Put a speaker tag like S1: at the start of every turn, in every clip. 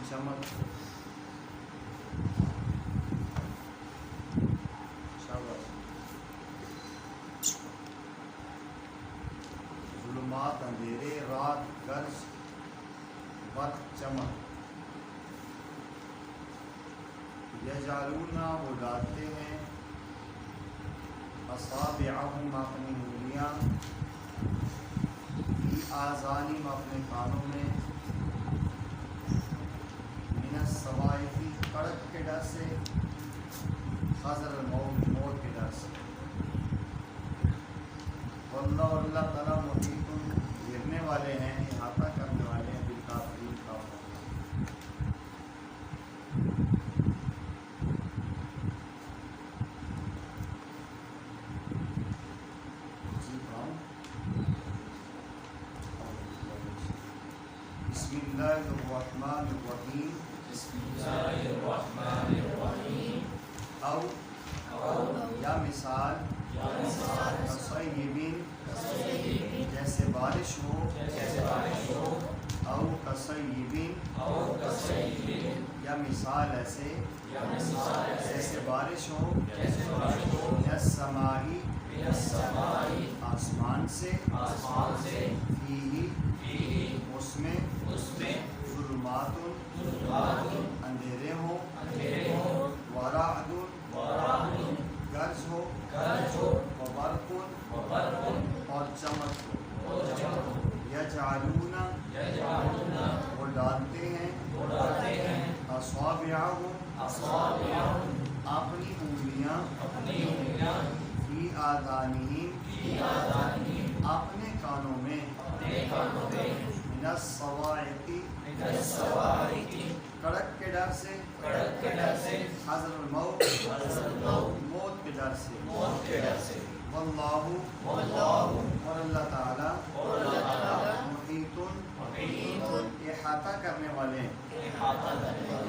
S1: चमक जुल्मात अंधेरे, रात गर्ज, बर्फ चमक। यजालूना वो डालते हैं, असाबिअहुम अपनी उंगलियां, फी आज़ानिहिम अपने कानों में, मिनस सवाइक़ि कड़क के डर से, हज़र मौत मौत के डर से। वल्लाहु अल्लाह ताला मुहीतुन घेरने वाले हैं, इहाता करने वाले हैं, बिलकाफिरीन काफिरों। बिस्मिल्लाहिर्रहमानिर्रहीम। औ या मिसाल, कसय्यिबिन जैसे बारिश हो, औ कसय्यिबिन या मिसाल ऐसे जैसे बारिश हो, यस्समाई आसमान से, फीही उसमें, ज़ुल्मातुन अंधेरे हो, वराअदुन गर्ज हो, वबरकुन और चमक हो। यजअलूना वो डालते हैं, असाबिअहुम अपनी उंगलियां, फी आज़ानिहिम अपने कानों में, मिनस सवाइक़ि कड़क के डर से, हज़र मौत मौत के डर से। वल्लाहु और अल्लाह ताला मुहीतुन इहाता करने वाले हैं।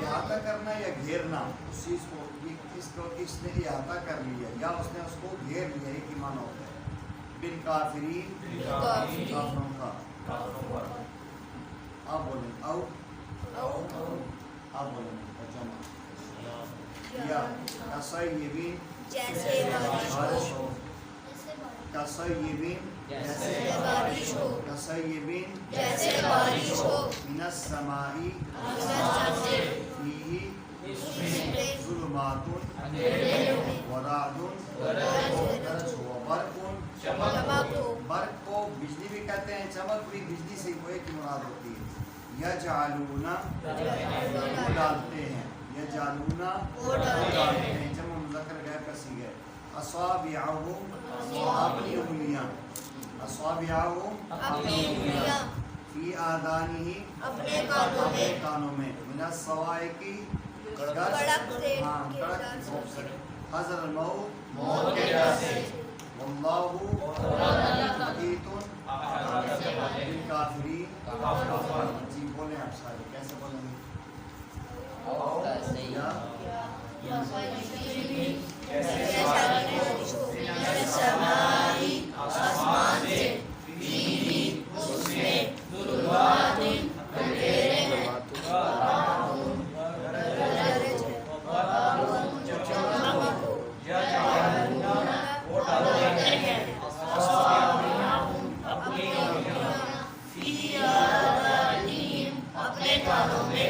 S1: इहाता करना या घेरना, उस चीज़ को इसने इहाता कर लिया या उसने उसको घेर लिया, एक ही माना होता है। बिलकाफिरीन काफिरों का। आप बोलें औ आप बोलें या कसय्यिबिन
S2: जैसे बारिश हो,
S1: कसय्यिबिन
S2: जैसे बारिश हो,
S1: कसय्यिबिन
S2: जैसे बारिश हो,
S1: मिनस समाई
S2: से
S1: फीही
S2: उसमें
S1: ज़ुल्मातुन वराअदुन गर्ज हो, वबरकुन
S2: चमक हो।
S1: बर्क को बिजली भी कहते हैं, चमक भी बिजली से वो एक मुराद होती है। यजअलूना वो डालते हैं, यजअलूना वो डालते हैं, जब मुज़क्कर गैर का सीगा। असाबिअहुम अपनी उंगलियां, असाबिअहुम
S2: अपनी उंगलियां,
S1: फी आज़ानिहिम
S2: अपने कानों में,
S1: मिनस सवाइक़ि
S2: कड़क से
S1: हज़र मौत
S2: के डर से।
S1: वल्लाहु मुहीतुन बिलकाफिरीन। जी बोले आप सारे कैसे बोलेंगे?
S2: आसमान से, फीही उसमें, ज़ुल्मातुन अंधेरे हैं, वराअदुन गरज चमक हो। यजअलूना वो डालते हैं, असाबिअहुम अपनी उंगलियां, फी आज़ानिहिम अपने कानों में,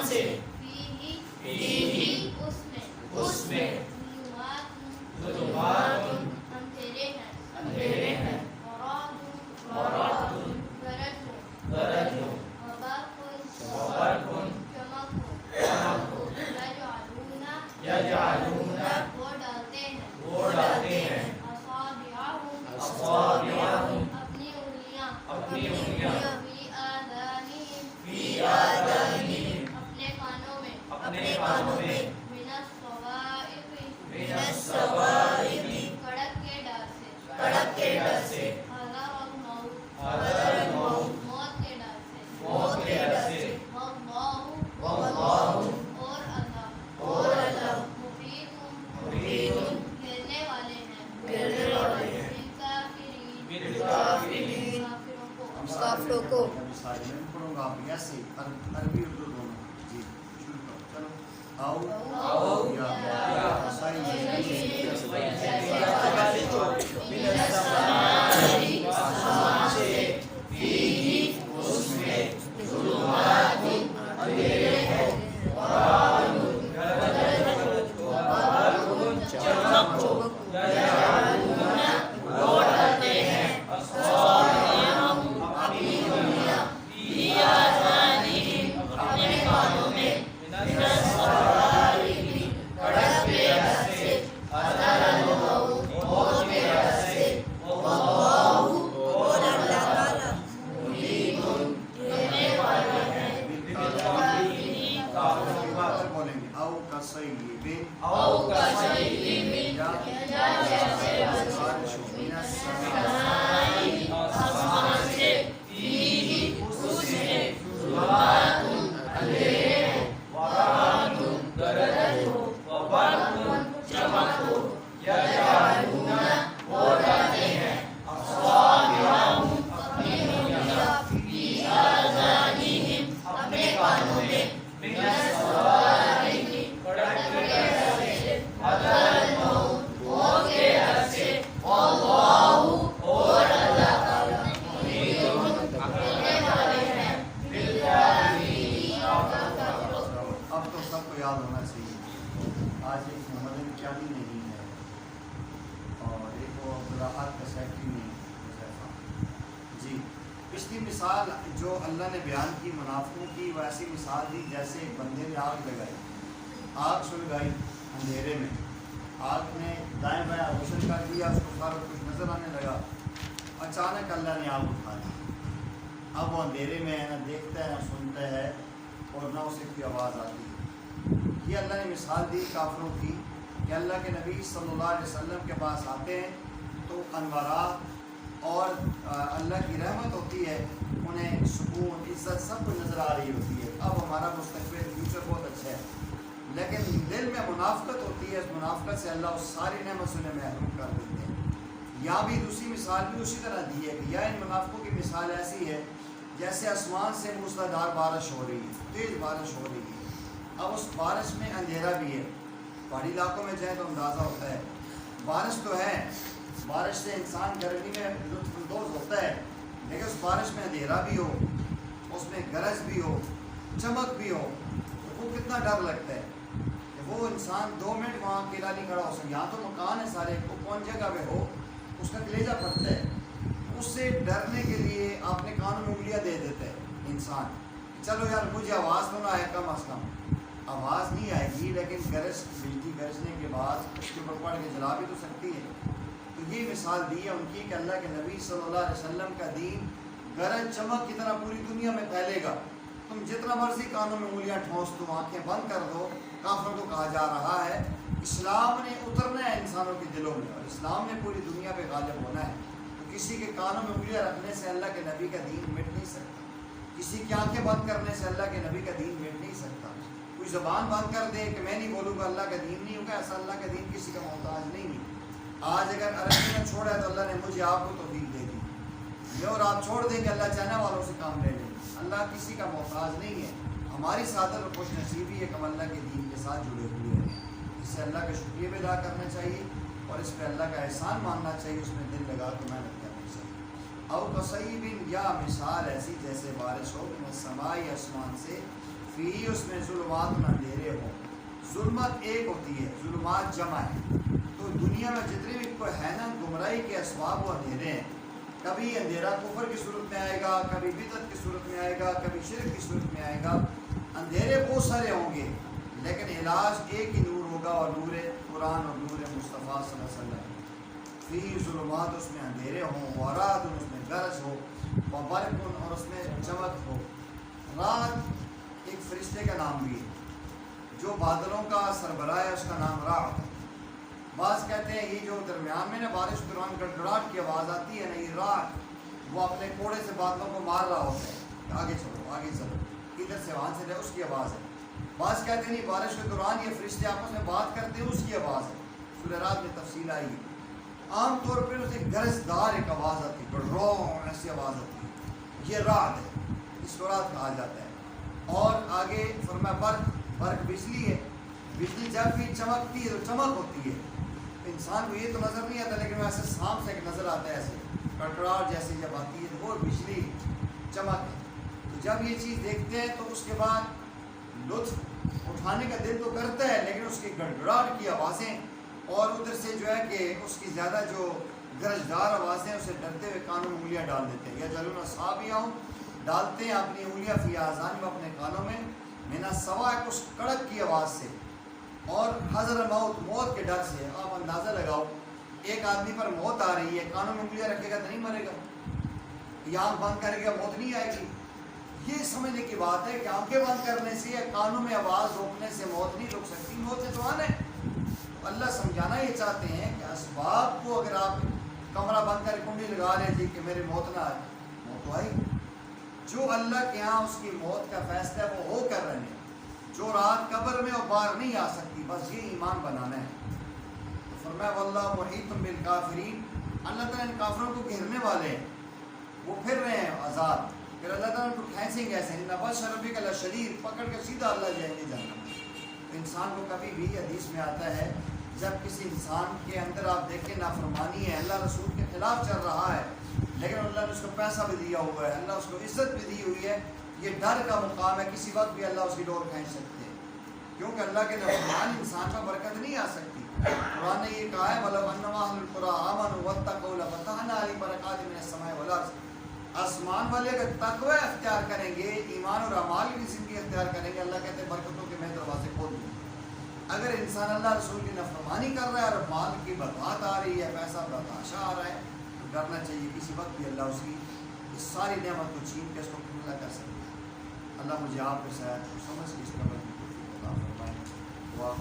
S2: से
S3: फीही उसमें
S2: ज़ुलुमातुन
S3: अंधेरे हैं
S2: वरादुन गरज हो वबरकुन
S3: चमक
S2: चमक हो यजअलूना
S3: वो डालते हैं
S2: असाबिअहुम
S3: अपनी उंगलियां
S2: अपनी उंगलियां
S3: फी
S2: फी
S3: आज़ानिहिम
S2: आज़ानिहिम
S3: अपने
S2: अपने कानों में
S3: मिनस
S2: सवाइक़ि
S3: कड़क के डर से हज़रल मौत मौत के डर से
S2: वल्लाहु
S3: और अल्लाह मुहीतुन घेरने वाले हैं
S2: बिलकाफिरीन
S3: काफिरों को
S1: सारे में पढ़ूंगा आप ऐसे अरबी उर्दू दोनों जी शुरू करो चलो आओ या बोलेंगे आओ कसय्यिबिन अब तो सबको याद होना चाहिए आज एक मोहम्मद चांदी नहीं है और एक वो अब्दुल्लाह का सेक्रेटरी नहीं जी। पिछली मिसाल जो अल्लाह ने बयान की मुनाफिकों की वैसी मिसाल दी जैसे एक बंदे ने आग लगाई, आग सुलगाई अंधेरे में, आग ने दाएं बाएं रोशन कर दिया, उसको सारा कुछ नज़र आने लगा, अचानक अल्लाह ने आग उठा ली। अब वो अंधेरे में है, ना देखता है ना सुनता है और ना उसे कोई आवाज़ आती है। ये अल्लाह ने मिसाल दी काफिरों की कि अल्लाह के नबी सल्लल्लाहु अलैहि वसल्लम के पास आते हैं तो अनवारात और अल्लाह की रहमत होती है, उन्हें सुकून इज़्ज़त सब कुछ नज़र आ रही होती है। अब हमारा मुस्तक़बिल फ्यूचर बहुत अच्छा है, लेकिन दिल में मुनाफ़क़त होती है, उस मुनाफ़क़त से अल्लाह उस सारी नेमत से उन्हें महरूम कर देते हैं। यहाँ भी दूसरी मिसाल भी उसी तरह दी है कि यह इन मुनाफ़िकों की मिसाल ऐसी है जैसे आसमान से मूसलाधार बारिश हो रही है, तेज़ बारिश हो रही है। अब उस बारिश में अंधेरा भी है, पहाड़ी इलाकों में जाए तो अंदाज़ा होता है बारिश तो है, बारिश से इंसान गर्मी में लुत्फ़अंदोज़ होता है, लेकिन उस बारिश में अंधेरा भी हो, उसमें गरज भी हो, चमक भी हो, तो वो कितना डर लगता है कि वो इंसान 2 मिनट वहाँ अकेला नहीं खड़ा हो सकता। यहाँ तो मकान है सारे, वो कौन जगह पे हो उसका कलेजा फटता है। उससे डरने के लिए अपने कानों में उंगलियाँ दे देते हैं इंसान, चलो यार मुझे आवाज़ तो ना आए, कम अज़ कम आवाज़ नहीं आएगी, लेकिन गरज बिजली गरजने के बाद उसके ऊपर पड़ के जला भी तो सकती है। तो ये मिसाल दी है उनकी कि अल्लाह के नबी सल्लल्लाहु अलैहि वसल्लम का दीन गरज चमक की तरह पूरी दुनिया में फैलेगा। तुम जितना मर्जी कानों में उंगलियां ठोंस दो, आंखें बंद कर दो, काफिरों को कहा जा रहा है इस्लाम ने उतरना है इंसानों के दिलों में और इस्लाम ने पूरी दुनिया पे गालिब होना है। तो किसी के कानों में उंगलियां रखने से अल्लाह के नबी का दीन मिट नहीं सकता, किसी की आंखें बंद करने से अल्लाह के नबी का दीन मिट नहीं सकता। कोई ज़बान बंद कर दे कि मैं नहीं बोलूँगा अल्लाह का दीन नहीं होगा, ऐसा अल्लाह का दीन किसी का मोहताज नहीं है। आज अगर अरबी में छोड़ा है तो अल्लाह ने मुझे आपको तौफीक दे दी, ये और आप छोड़ देंगे अल्लाह चाइना वालों से काम ले लेंगे। अल्लाह किसी का मोहताज नहीं है। हमारी सादत और खुश नसीबी है कि हम अल्लाह के दीन के साथ जुड़े हुए हैं, इससे अल्लाह का शुक्रिया भी अदा करना चाहिए और इस पर अल्लाह का एहसान मानना चाहिए, उसमें दिल लगा कर मेहनत करनी चाहिए। और कसईबिन या मिसाल ऐसी जैसे बारिश हो, मैं समाई आसमान से فی اس میں ظلمات اندھیرے ہوں. ظلمت ایک ہوتی ہے، ظلمات جمع ہے. تو دنیا میں جتنے بھی کوئی ہے نا گمراہی کے اسباب وہ اندھیرے ہیں. کبھی اندھیرا کفر کی صورت میں آئے گا، کبھی بدعت کی صورت میں آئے گا، کبھی شرک کی صورت میں آئے گا. اندھیرے بہت سارے ہوں گے لیکن علاج ایک ہی نور ہوگا، اور نور قرآن اور نور مصطفیٰ صلی اللہ علیہ وسلم. فی ظلمات اس میں اندھیرے ہوں، ورعد اس میں گرج ہو، وبرق اور اس میں چمک ہو. رات ایک فرشتے کا نام بھی ہے، جو بادلوں کا سربراہ ہے، اس کا نام راعد. بعض کہتے ہیں یہ جو درمیان میں نا بارش کے دوران گڑگڑاہٹ کی آواز آتی ہے نا، یہ راعد وہ اپنے کوڑے سے بادلوں کو مار رہا ہوتا ہے، آگے چلو آگے چلو، ادھر سے وہاں سے جائے، اس کی آواز ہے. بعض کہتے ہیں نہیں، بارش کے دوران یہ فرشتے آپس میں بات کرتے ہیں، اس کی آواز ہے. سورہ رات میں تفصیل آئی ہے. عام طور پر اسے گرجدار ایک آواز آتی ہے، گڑرو ایسی آواز آتی ہے، یہ رعد ہے، اس کو رعد کہا جاتا ہے. اور آگے فرمایا برق، برق بجلی ہے. بجلی جب بھی چمکتی ہے تو چمک ہوتی ہے، انسان کو یہ تو نظر نہیں آتا لیکن ویسے سانپ سے ایک نظر آتا ہے، ایسے کٹراہٹ جیسی جب آتی ہے تو وہ بجلی چمک ہے. تو جب یہ چیز دیکھتے ہیں تو اس کے بعد لطف اٹھانے کا دل تو کرتا ہے، لیکن اس کی گڑگڑاہٹ کی آوازیں اور ادھر سے جو ہے کہ اس کی زیادہ جو گرجدار آوازیں اسے ڈرتے ہوئے کانوں میں انگلیاں ڈال دیتے ہیں. یا جلون صابیہم ڈالتے ہیں اپنی انگلیاں فی آذان میں، اپنے کانوں میں، من الصواعق اس کڑک کی آواز سے، اور حذر موت، موت کے ڈر سے. آپ اندازہ لگاؤ ایک آدمی پر موت آ رہی ہے، کانوں میں انگلیاں رکھے گا تو نہیں مرے گا، یا آنکھ بند کرے گا موت نہیں آئے گی. یہ سمجھنے کی بات ہے کہ آنکھیں بند کرنے سے یا کانوں میں آواز روکنے سے موت نہیں رک سکتی، موت سے تو آنا ہے. اللہ سمجھانا یہ چاہتے ہیں کہ اسباب کو اگر آپ کمرہ بند کر کنڈی لگا رہے جی کہ میرے موت نہ آئے، موت تو آئی. جو اللہ کے ہاں اس کی موت کا فیصلہ ہے وہ ہو کر رہے ہیں. جو رات قبر میں اور باہر نہیں آ سکتی، بس یہ ایمان بنانا ہے. تو فرمایا واللہ محیط بالکافرین، اللہ تعالیٰ ان کافروں کو گھیرنے والے ہیں، وہ پھر رہے ہیں آزاد. پھر اللہ تعالیٰ ان کو کھینچیں گے ایسے، ان بطش ربک لشدید، پکڑ کے سیدھا اللہ جائیں گے جہنم. تو انسان کو کبھی بھی حدیث میں آتا ہے جب کسی انسان کے اندر آپ دیکھیں نافرمانی ہے، اللہ رسول کے خلاف چل رہا ہے، لیکن اللہ نے اس کو پیسہ بھی دیا ہوا ہے، اللہ اس کو عزت بھی دی ہوئی ہے، یہ ڈر کا مقام ہے، کسی وقت بھی اللہ اس کی ڈور کھینچ سکتے ہیں، کیونکہ اللہ کے نافرمان انسان پر برکت نہیں آ سکتی. قرآن نے یہ کہا ہے وَلَوْ أَنَّ أَهْلَ الْقُرَىٰ آمَنُوا وَاتَّقَوْا لَفَتَحْنَا عَلَيْهِمْ بَرَكَاتٍ مِّنَ السَّمَاءِ وَالْأَرْضِ. آسمان والے اگر تقوی اختیار کریں گے، ایمان اور اعمال کی زندگی اختیار کریں گے، اللہ کہتے ہیں برکتوں کے میں دروازے کھول دوں. اگر انسان اللہ رسول کی نافرمانی کر رہا ہے اور مال کی برباد آ رہی ہے، پیسہ برداشت آ رہا ہے، تو ڈرنا چاہیے کسی وقت بھی اللہ اس کی اس ساری نعمت کو چھین کے اس کو کھلا کر سکتا ہے. اللہ مجھے آپ کے ساتھ سمجھ کے اس کا عطا فرمائے. دعا